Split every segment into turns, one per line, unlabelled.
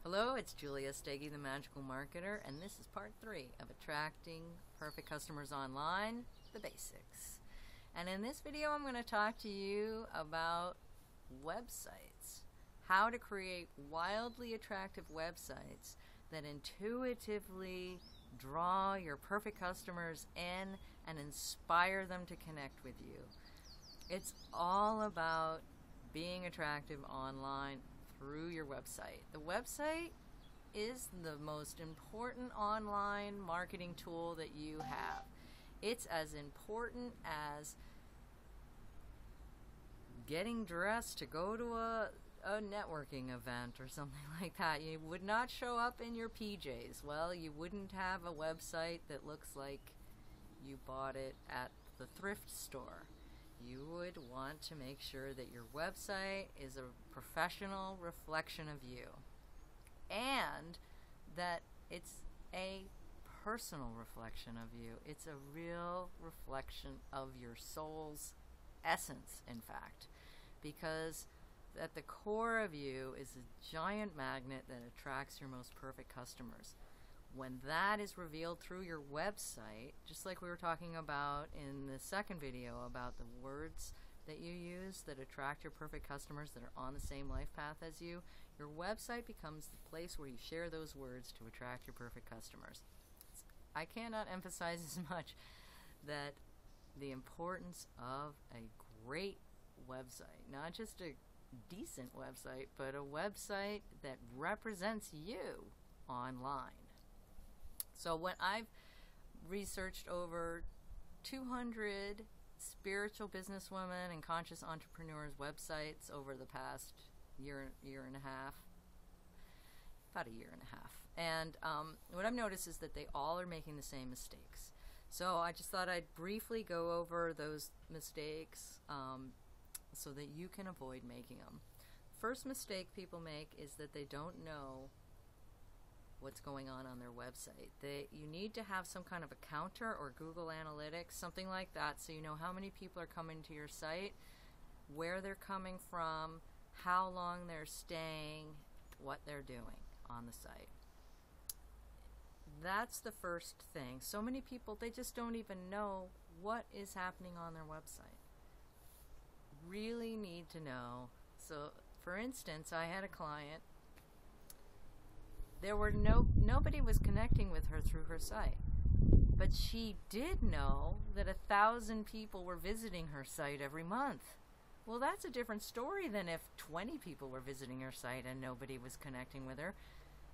Hello, it's Julia Stege, the Magical Marketer, and this is part 3 of Attracting Perfect Customers Online, the Basics. And in this video, I'm going to talk to you about websites. How to create wildly attractive websites that intuitively draw your perfect customers in and inspire them to connect with you. It's all about being attractive online through your website. The website is the most important online marketing tool that you have. It's as important as getting dressed to go to a networking event or something like that. You would not show up in your PJs. Well, you wouldn't have a website that looks like you bought it at the thrift store. You would want to make sure that your website is a professional reflection of you and that it's a personal reflection of you. It's a real reflection of your soul's essence, in fact, because at the core of you is a giant magnet that attracts your most perfect customers. When that is revealed through your website, just like we were talking about in the second video about the words that you use that attract your perfect customers that are on the same life path as you, your website becomes the place where you share those words to attract your perfect customers. I cannot emphasize as much that the importance of a great website, not just a decent website, but a website that represents you online. So when I've researched over 200 spiritual businesswomen and conscious entrepreneurs' websites over the past year and a half, about a year and a half, and what I've noticed is that they all are making the same mistakes. So I just thought I'd briefly go over those mistakes so that you can avoid making them. First mistake people make is that they don't know what's going on their website. You need to have some kind of a counter or Google Analytics, something like that, so you know how many people are coming to your site, where they're coming from, how long they're staying, what they're doing on the site. That's the first thing. So many people, they just don't even know what is happening on their website. Really need to know. So, for instance, I had a client. There were nobody was connecting with her through her site, but she did know that 1,000 people were visiting her site every month. Well, that's a different story than if 20 people were visiting her site and nobody was connecting with her.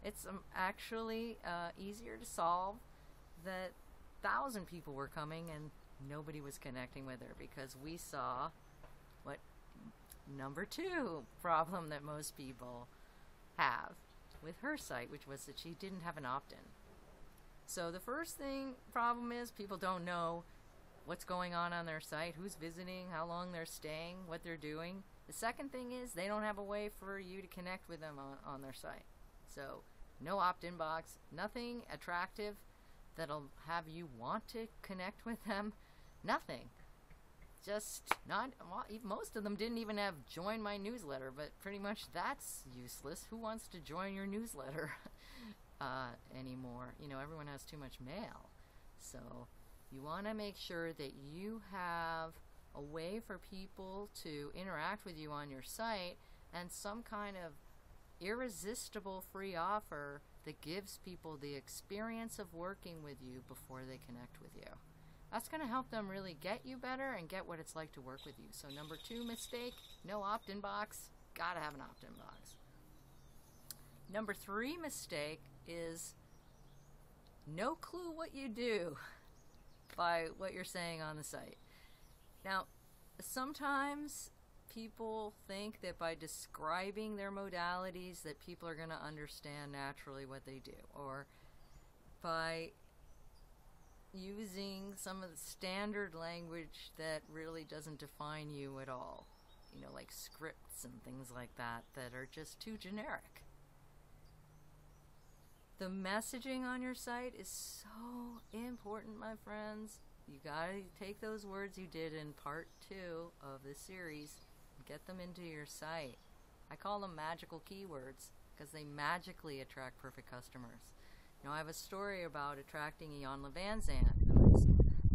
It's actually easier to solve that 1,000 people were coming and nobody was connecting with her, because we saw what number 2 problem that most people have with her site, which was that she didn't have an opt-in. So the first problem is people don't know what's going on their site, who's visiting, how long they're staying, what they're doing. The second thing is they don't have a way for you to connect with them on their site. So no opt-in box, nothing attractive that'll have you want to connect with them, nothing. Just not, well, most of them didn't even have join my newsletter, but pretty much that's useless. Who wants to join your newsletter anymore? You know, everyone has too much mail. So you want to make sure that you have a way for people to interact with you on your site and some kind of irresistible free offer that gives people the experience of working with you before they connect with you. That's going to help them really get you better and get what it's like to work with you. So number 2 mistake, no opt-in box. Gotta have an opt-in box. Number 3 mistake is no clue what you do by what you're saying on the site. Now, sometimes people think that by describing their modalities that people are going to understand naturally what they do, or by using some of the standard language that really doesn't define you at all, you know, like scripts and things like that that are just too generic. The messaging on your site is so important, my friends. You gotta take those words you did in part 2 of this series and get them into your site. I call them magical keywords. because they magically attract perfect customers. You know, I have a story about attracting Iyanla Vanzant,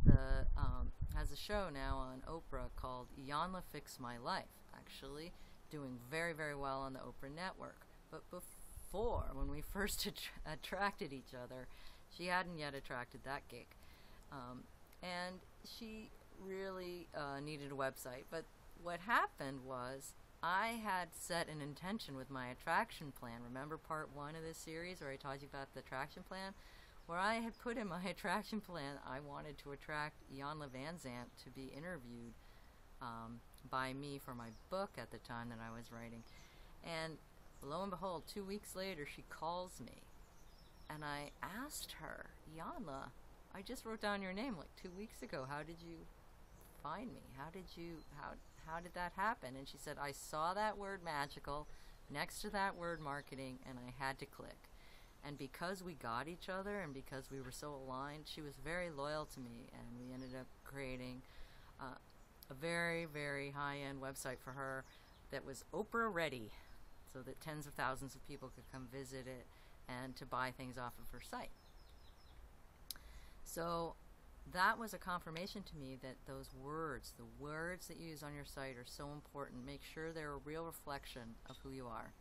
who has a show now on Oprah called Iyanla Fix My Life, actually doing very, very well on the Oprah network. But before, when we first attracted each other, she hadn't yet attracted that gig. And she really needed a website. But what happened was I had set an intention with my attraction plan. Remember part 1 of this series where I taught you about the attraction plan? Where I had put in my attraction plan, I wanted to attract Iyanla Vanzant to be interviewed by me for my book at the time that I was writing. And lo and behold, 2 weeks later, she calls me. And I asked her, Iyanla, I just wrote down your name like 2 weeks ago. How did you find me? How did that happen? And she said, I saw that word magical next to that word marketing, and I had to click. And because we got each other and because we were so aligned, she was very loyal to me, and we ended up creating a very, very high-end website for her that was Oprah ready, so that tens of thousands of people could come visit it and to buy things off of her site. So that was a confirmation to me that those words, the words that you use on your site, are so important. Make sure they're a real reflection of who you are.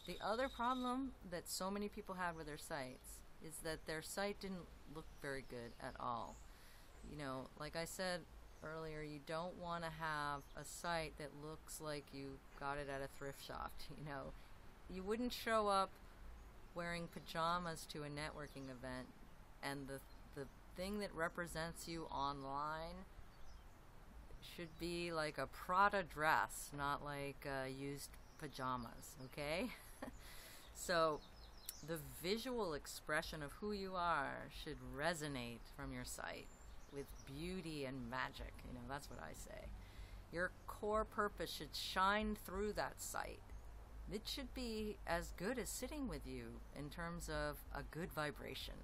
The other problem that so many people had with their sites is that their site didn't look very good at all. You know, like I said earlier, you don't want to have a site that looks like you got it at a thrift shop. You know, you wouldn't show up wearing pajamas to a networking event, and the thing that represents you online should be like a Prada dress, not like used pajamas, okay? So the visual expression of who you are should resonate from your site with beauty and magic. You know, that's what I say. Your core purpose should shine through that site. It should be as good as sitting with you in terms of a good vibration.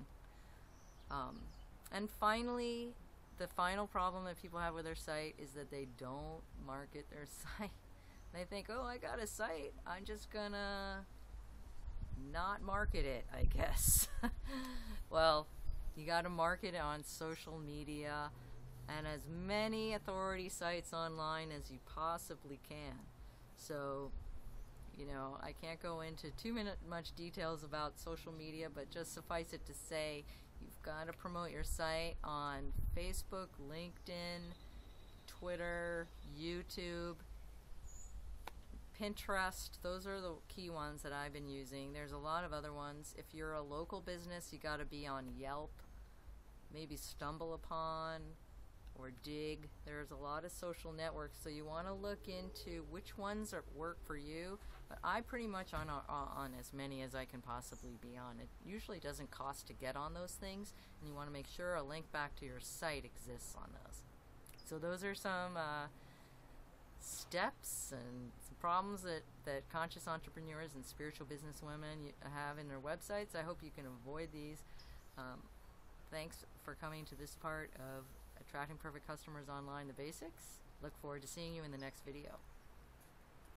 And finally, the final problem that people have with their site is that they don't market their site. They think, oh, I got a site, I'm just gonna not market it, I guess. Well, you gotta market it on social media and as many authority sites online as you possibly can. So, you know, I can't go into too much details about social media, but just suffice it to say, you've got to promote your site on Facebook, LinkedIn, Twitter, YouTube, Pinterest. Those are the key ones that I've been using. There's a lot of other ones. If you're a local business, you got to be on Yelp, maybe StumbleUpon or Dig. There's a lot of social networks, so you want to look into which ones work for you. But I pretty much on as many as I can possibly be on. It usually doesn't cost to get on those things, and you want to make sure a link back to your site exists on those. So those are some steps and some problems that conscious entrepreneurs and spiritual business women have in their websites. I hope you can avoid these. Thanks for coming to this part of Attracting Perfect Customers Online, the basics. Look forward to seeing you in the next video.